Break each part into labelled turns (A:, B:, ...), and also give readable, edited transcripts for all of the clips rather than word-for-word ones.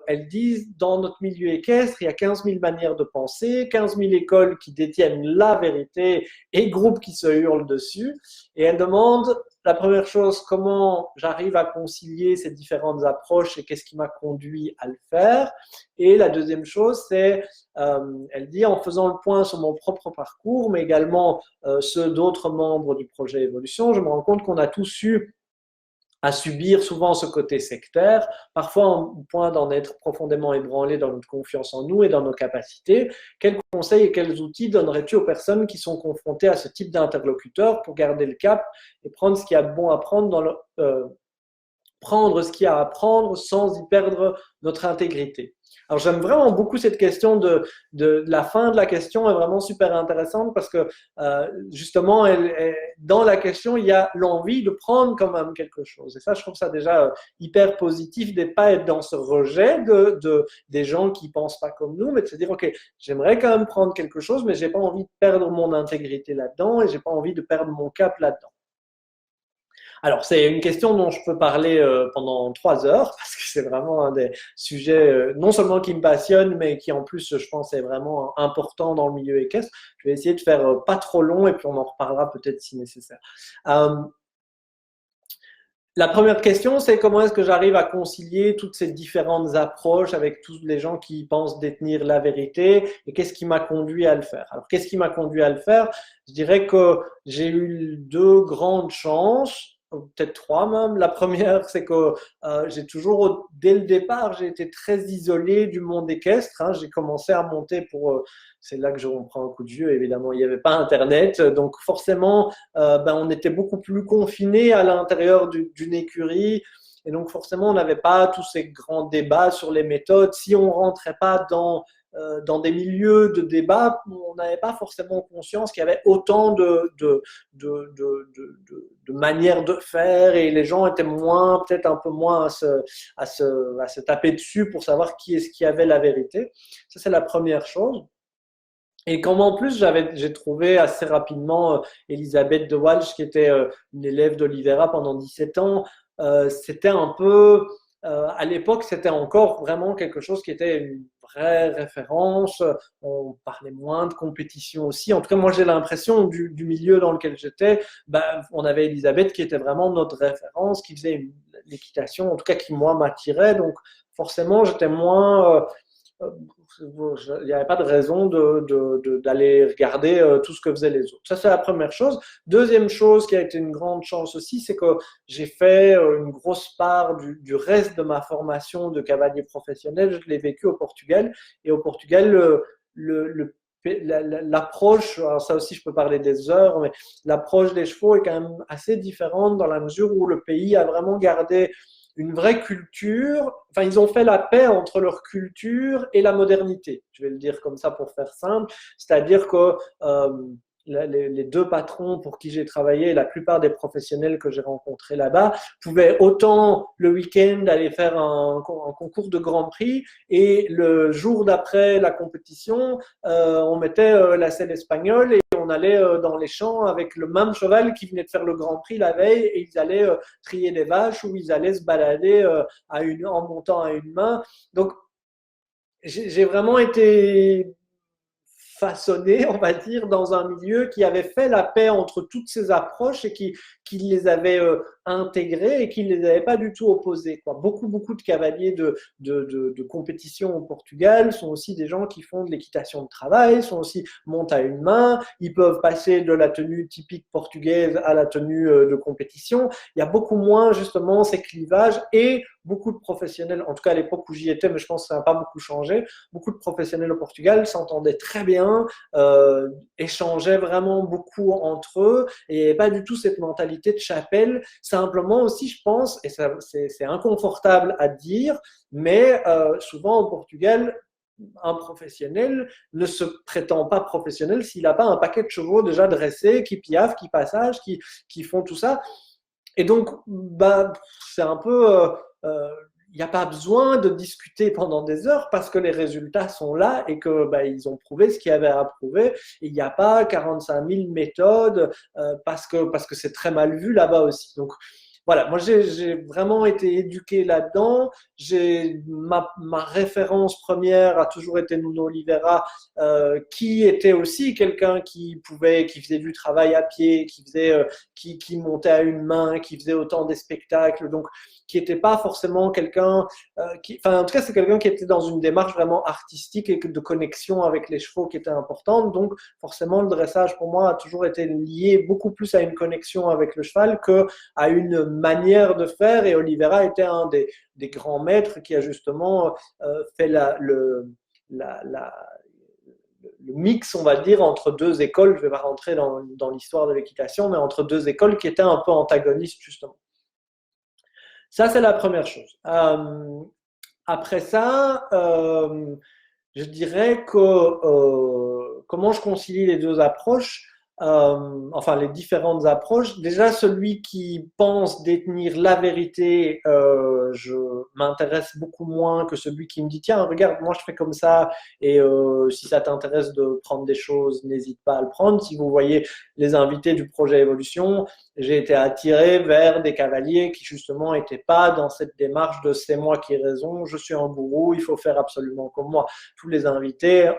A: elles disent, dans notre milieu équestre, il y a 15 000 manières de penser, 15 000 écoles qui détiennent la vérité et groupes qui se hurlent dessus. Et elles demandent, la première chose, comment j'arrive à concilier ces différentes approches et qu'est-ce qui m'a conduit à le faire. Et la deuxième chose, c'est, elle dit, en faisant le point sur mon propre parcours, mais également ceux d'autres membres du projet Évolution, je me rends compte qu'on a tous eu à subir souvent ce côté sectaire, parfois au point d'en être profondément ébranlé dans notre confiance en nous et dans nos capacités. Quels conseils et quels outils donnerais-tu aux personnes qui sont confrontées à ce type d'interlocuteur pour garder le cap et prendre ce qu'il y a de bon à prendre prendre ce qu'il y a à apprendre sans y perdre notre intégrité. Alors j'aime vraiment beaucoup cette question de la fin de la question est vraiment super intéressante parce que justement dans la question il y a l'envie de prendre quand même quelque chose et ça je trouve ça déjà hyper positif de ne pas être dans ce rejet des gens qui pensent pas comme nous mais de se dire ok j'aimerais quand même prendre quelque chose mais j'ai pas envie de perdre mon intégrité là-dedans et j'ai pas envie de perdre mon cap là-dedans. Alors, c'est une question dont je peux parler pendant 3 heures, parce que c'est vraiment un des sujets non seulement qui me passionne, mais qui en plus, je pense, est vraiment important dans le milieu équestre. Je vais essayer de faire pas trop long et puis on en reparlera peut-être si nécessaire. La première question, c'est comment est-ce que j'arrive à concilier toutes ces différentes approches avec tous les gens qui pensent détenir la vérité et qu'est-ce qui m'a conduit à le faire. Alors, qu'est-ce qui m'a conduit à le faire? Je dirais que j'ai eu 2 grandes chances, peut-être 3 même. La première, c'est que j'ai toujours, dès le départ, j'ai été très isolé du monde équestre. Hein. J'ai commencé à monter pour... c'est là que on prend un coup de vieux, évidemment, il n'y avait pas Internet, donc forcément, on était beaucoup plus confinés à l'intérieur d'une écurie, et donc forcément, on n'avait pas tous ces grands débats sur les méthodes. Si on ne rentrait pas dans des milieux de débat, on n'avait pas forcément conscience qu'il y avait autant de manières de faire et les gens étaient peut-être un peu moins à se taper dessus pour savoir qui est-ce qui avait la vérité. Ça, c'est la première chose. Et comme en plus, j'ai trouvé assez rapidement Elisabeth de Walsh, qui était une élève d'Olivera pendant 17 ans, c'était un peu, à l'époque, c'était encore vraiment quelque chose qui était une vraie référence. On parlait moins de compétition aussi. En tout cas, moi, j'ai l'impression du milieu dans lequel j'étais, on avait Elisabeth qui était vraiment notre référence, qui faisait l'équitation, en tout cas qui, moi, m'attirait. Donc, forcément, j'étais moins... il n'y avait pas de raison d'aller regarder tout ce que faisaient les autres. Ça, c'est la première chose. Deuxième chose qui a été une grande chance aussi, c'est que j'ai fait une grosse part du reste de ma formation de cavalier professionnel. Je l'ai vécu au Portugal. Et au Portugal, l'approche, alors ça aussi je peux parler des heures, mais l'approche des chevaux est quand même assez différente dans la mesure où le pays a vraiment gardé une vraie culture, enfin ils ont fait la paix entre leur culture et la modernité, je vais le dire comme ça pour faire simple, c'est-à-dire que les 2 patrons pour qui j'ai travaillé, la plupart des professionnels que j'ai rencontrés là-bas, pouvaient autant le week-end aller faire un concours de Grand Prix et le jour d'après la compétition, on mettait la selle espagnole et on allait dans les champs avec le même cheval qui venait de faire le Grand Prix la veille et ils allaient trier des vaches ou ils allaient se balader en montant à une main. Donc, j'ai vraiment été façonné, on va dire, dans un milieu qui avait fait la paix entre toutes ces approches et qui les avait intégrées et qui ne les avait pas du tout opposées. Quoi. Beaucoup de cavaliers de compétition au Portugal sont aussi des gens qui font de l'équitation de travail, montent à une main, ils peuvent passer de la tenue typique portugaise à la tenue de compétition. Il y a beaucoup moins justement ces clivages et beaucoup de professionnels, en tout cas à l'époque où j'y étais, mais je pense que ça n'a pas beaucoup changé, beaucoup de professionnels au Portugal s'entendaient très bien, échangeaient vraiment beaucoup entre eux, et il n'y avait pas du tout cette mentalité de chapelle, simplement aussi je pense, et c'est inconfortable à dire, mais souvent au Portugal, un professionnel ne se prétend pas professionnel s'il n'a pas un paquet de chevaux déjà dressés, qui piaffent, qui passagent, qui font tout ça. Et donc, c'est un peu... il n'y a pas besoin de discuter pendant des heures parce que les résultats sont là et que ils ont prouvé ce qu'il y avait à prouver. Et il n'y a pas 45 000 méthodes parce que c'est très mal vu là-bas aussi. Donc, voilà, moi j'ai vraiment été éduqué là-dedans. Ma référence première a toujours été Nuno Oliveira, qui était aussi quelqu'un qui faisait du travail à pied, qui montait à une main, qui faisait autant des spectacles, donc qui n'était pas forcément quelqu'un, enfin en tout cas c'est quelqu'un qui était dans une démarche vraiment artistique et de connexion avec les chevaux qui était importante. Donc forcément le dressage pour moi a toujours été lié beaucoup plus à une connexion avec le cheval que à une manière de faire, et Oliveira était un des grands maîtres qui a justement fait le mix, on va dire, entre deux écoles. Je ne vais pas rentrer dans l'histoire de l'équitation, mais entre deux écoles qui étaient un peu antagonistes, justement. Ça, c'est la première chose. Après ça, je dirais que comment je concilie les deux approches, enfin les différentes approches. Déjà, celui qui pense détenir la vérité, je m'intéresse beaucoup moins que celui qui me dit tiens, regarde, moi je fais comme ça, et si ça t'intéresse de prendre des choses, n'hésite pas à le prendre. Si vous voyez les invités du projet Évolution, j'ai été attiré vers des cavaliers qui justement n'étaient pas dans cette démarche de c'est moi qui ai raison, je suis un gourou, il faut faire absolument comme moi. Tous les invités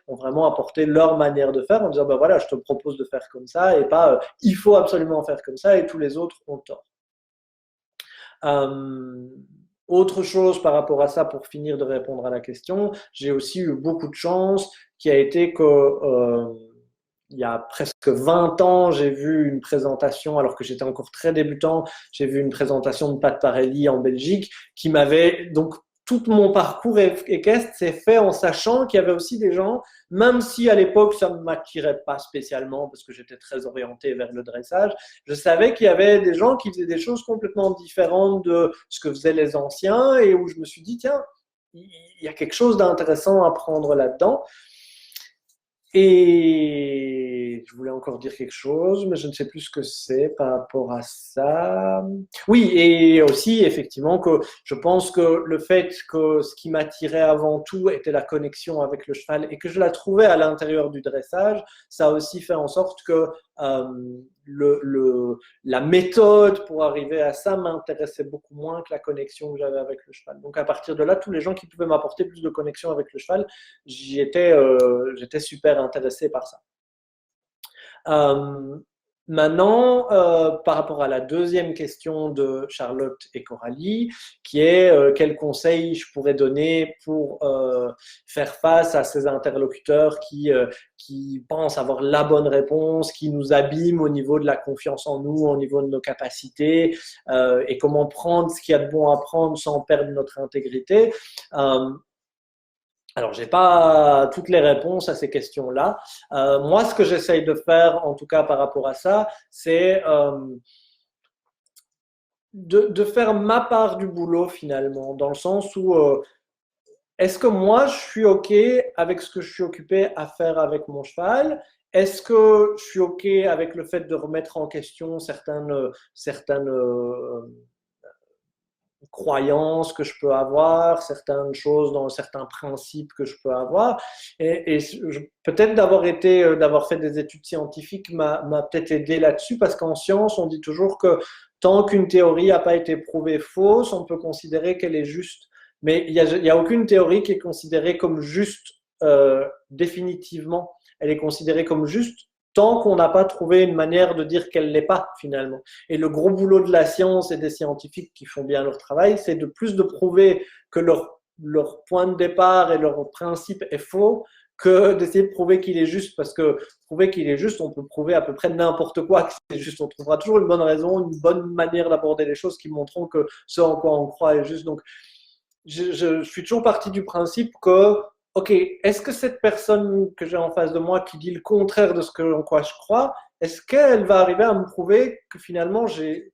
A: ont vraiment apporté leur manière de faire en disant ben voilà, je te propose de faire comme ça, et pas il faut absolument faire comme ça et tous les autres ont tort. Autre chose par rapport à ça, pour finir de répondre à la question, j'ai aussi eu beaucoup de chance qui a été que il y a presque 20 ans, j'ai vu une présentation, alors que j'étais encore très débutant, j'ai vu une présentation de Pat Parelli en Belgique qui m'avait donc tout mon parcours équestre s'est fait en sachant qu'il y avait aussi des gens, même si à l'époque ça ne m'attirait pas spécialement parce que j'étais très orienté vers le dressage, je savais qu'il y avait des gens qui faisaient des choses complètement différentes de ce que faisaient les anciens, et où je me suis dit tiens, il y a quelque chose d'intéressant à prendre là-dedans. Et je voulais encore dire quelque chose, mais je ne sais plus ce que c'est par rapport à ça. Oui, et aussi, effectivement, que je pense que le fait que ce qui m'attirait avant tout était la connexion avec le cheval et que je la trouvais à l'intérieur du dressage, ça a aussi fait en sorte que la méthode pour arriver à ça m'intéressait beaucoup moins que la connexion que j'avais avec le cheval. Donc à partir de là, tous les gens qui pouvaient m'apporter plus de connexion avec le cheval, j'étais super intéressé par ça. Maintenant, par rapport à la deuxième question de Charlotte et Coralie, qui est quels conseils je pourrais donner pour faire face à ces interlocuteurs qui pensent avoir la bonne réponse, qui nous abîment au niveau de la confiance en nous, au niveau de nos capacités, et comment prendre ce qu'il y a de bon à prendre sans perdre notre intégrité. Alors, j'ai pas toutes les réponses à ces questions-là. Moi, ce que j'essaye de faire, en tout cas par rapport à ça, c'est de faire ma part du boulot finalement, dans le sens où est-ce que moi, je suis OK avec ce que je suis occupé à faire avec mon cheval? Est-ce que je suis OK avec le fait de remettre en question certaines croyances que je peux avoir, certaines choses dans certains principes que je peux avoir. Et peut-être d'avoir fait des études scientifiques m'a peut-être aidé là-dessus, parce qu'en science, on dit toujours que tant qu'une théorie n'a pas été prouvée fausse, on peut considérer qu'elle est juste. Mais il y a aucune théorie qui est considérée comme juste définitivement. Elle est considérée comme juste tant qu'on n'a pas trouvé une manière de dire qu'elle ne l'est pas, finalement. Et le gros boulot de la science et des scientifiques qui font bien leur travail, c'est de plus de prouver que leur point de départ et leur principe est faux, que d'essayer de prouver qu'il est juste, parce que prouver qu'il est juste, on peut prouver à peu près n'importe quoi que c'est juste. On trouvera toujours une bonne raison, une bonne manière d'aborder les choses qui montreront que ce en quoi on croit est juste. Donc, je suis toujours parti du principe que ok, est-ce que cette personne que j'ai en face de moi qui dit le contraire de en quoi je crois, est-ce qu'elle va arriver à me prouver que finalement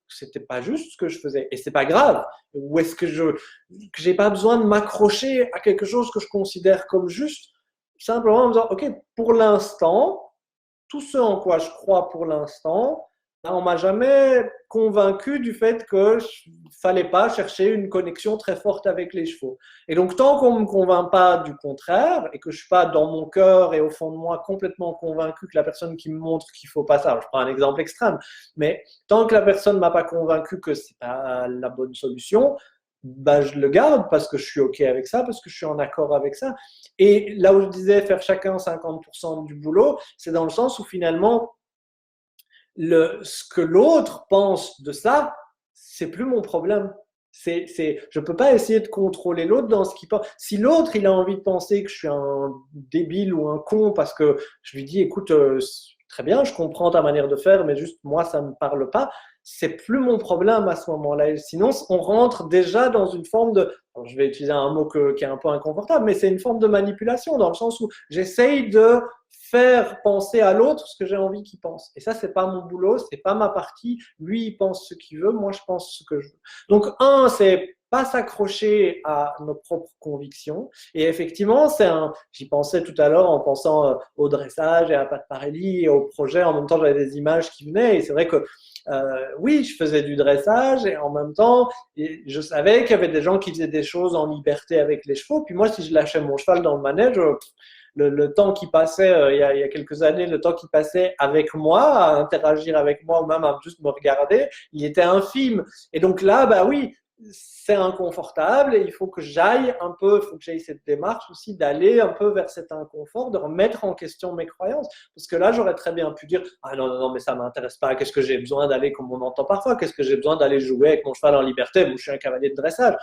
A: c'était pas juste ce que je faisais et c'est pas grave, ou est-ce que j'ai pas besoin de m'accrocher à quelque chose que je considère comme juste, simplement en me disant ok, pour l'instant, tout ce en quoi je crois pour l'instant, On m'a jamais convaincu du fait que fallait pas chercher une connexion très forte avec les chevaux. Et donc, tant qu'on me convainc pas du contraire et que je suis pas dans mon cœur et au fond de moi complètement convaincu que la personne qui me montre qu'il faut pas ça, je prends un exemple extrême, mais tant que la personne m'a pas convaincu que c'est pas la bonne solution, bah, je le garde parce que je suis OK avec ça, parce que je suis en accord avec ça. Et là où je disais faire chacun 50% du boulot, c'est dans le sens où finalement, ce que l'autre pense de ça, c'est plus mon problème. Je peux pas essayer de contrôler l'autre dans ce qu'il pense. Si l'autre, il a envie de penser que je suis un débile ou un con parce que je lui dis, écoute, très bien, je comprends ta manière de faire, mais juste moi, ça me parle pas. C'est plus mon problème à ce moment-là. Sinon, on rentre déjà dans une forme de, alors, je vais utiliser un mot qui est un peu inconfortable, mais c'est une forme de manipulation dans le sens où j'essaye de faire penser à l'autre ce que j'ai envie qu'il pense. Et ça, c'est pas mon boulot, c'est pas ma partie. Lui, il pense ce qu'il veut, moi, je pense ce que je veux. Donc, c'est pas s'accrocher à nos propres convictions. Et effectivement, j'y pensais tout à l'heure en pensant au dressage et à Pat Parelli et au projet. En même temps, j'avais des images qui venaient. Et c'est vrai que oui, je faisais du dressage et en même temps, je savais qu'il y avait des gens qui faisaient des choses en liberté avec les chevaux. Puis moi, si je lâchais mon cheval dans le manège, le temps qui passait, il y a quelques années, le temps qui passait avec moi, à interagir avec moi ou même à juste me regarder, il était infime. Et donc là, bah oui, c'est inconfortable et il faut que j'aille un peu, il faut que j'aille cette démarche aussi d'aller un peu vers cet inconfort, de remettre en question mes croyances. Parce que là, j'aurais très bien pu dire, ah non, non, non, mais ça m'intéresse pas. Qu'est-ce que j'ai besoin d'aller, comme on entend parfois, qu'est-ce que j'ai besoin d'aller jouer avec mon cheval en liberté? Moi, je suis un cavalier de dressage.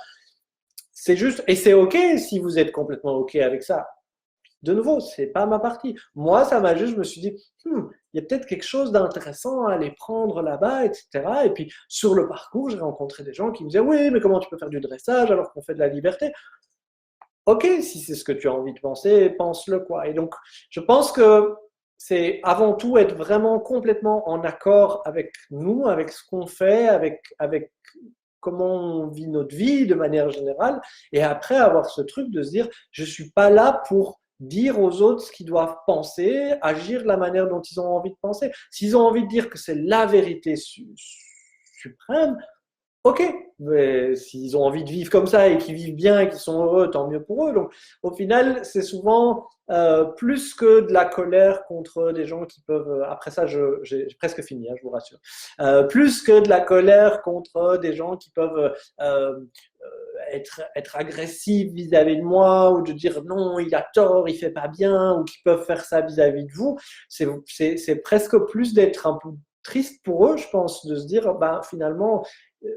A: C'est juste, et c'est OK si vous êtes complètement OK avec ça. De nouveau, c'est pas ma partie. Moi, ça m'a juste, je me suis dit, il y a peut-être quelque chose d'intéressant à aller prendre là-bas, etc. Et puis, sur le parcours, j'ai rencontré des gens qui me disaient, oui, mais comment tu peux faire du dressage alors qu'on fait de la liberté? Ok, si c'est ce que tu as envie de penser, pense-le, quoi. Et donc, je pense que c'est avant tout être vraiment complètement en accord avec nous, avec ce qu'on fait, avec comment on vit notre vie de manière générale, et après avoir ce truc de se dire, je suis pas là pour dire aux autres ce qu'ils doivent penser, agir de la manière dont ils ont envie de penser. S'ils ont envie de dire que c'est la vérité suprême, ok, mais s'ils ont envie de vivre comme ça et qu'ils vivent bien et qu'ils sont heureux, tant mieux pour eux. Donc, au final, c'est souvent plus que de la colère contre des gens qui peuvent. Après ça, j'ai presque fini, hein, je vous rassure. Plus que de la colère contre des gens qui peuvent être agressifs vis-à-vis de moi ou de dire non, il a tort, il fait pas bien, ou qui peuvent faire ça vis-à-vis de vous. C'est presque plus d'être un peu triste pour eux, je pense, de se dire, ben, finalement,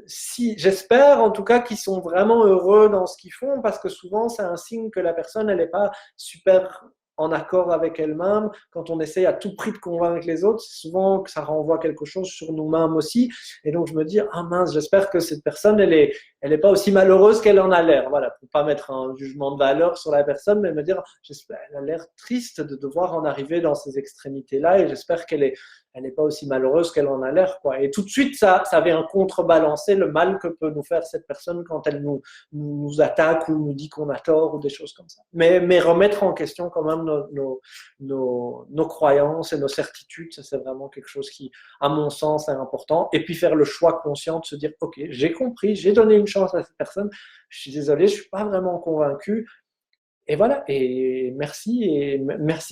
A: si, j'espère en tout cas qu'ils sont vraiment heureux dans ce qu'ils font, parce que souvent c'est un signe que la personne elle n'est pas super en accord avec elle-même. Quand on essaye à tout prix de convaincre les autres, c'est souvent que ça renvoie quelque chose sur nous-mêmes aussi. Et donc je me dis, ah mince, j'espère que cette personne elle est pas aussi malheureuse qu'elle en a l'air. Voilà, pour pas mettre un jugement de valeur sur la personne, mais me dire, j'espère, elle a l'air triste de devoir en arriver dans ces extrémités-là, et j'espère elle n'est pas aussi malheureuse qu'elle en a l'air, quoi. Et tout de suite, ça vient contrebalancer le mal que peut nous faire cette personne quand elle nous attaque ou nous dit qu'on a tort ou des choses comme ça. Mais remettre en question quand même nos croyances et nos certitudes, ça c'est vraiment quelque chose qui, à mon sens, est important. Et puis faire le choix conscient de se dire, ok, j'ai compris, j'ai donné une chance à cette personne, je suis désolé, je suis pas vraiment convaincu, et voilà, et merci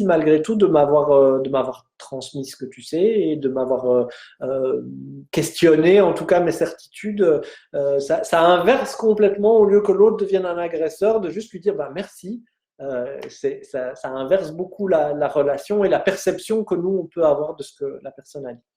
A: malgré tout de m'avoir transmis ce que tu sais et de m'avoir questionné, en tout cas mes certitudes. Ça inverse complètement, au lieu que l'autre devienne un agresseur, de juste lui dire bah, merci. Ça inverse beaucoup la relation et la perception que nous on peut avoir de ce que la personne a dit.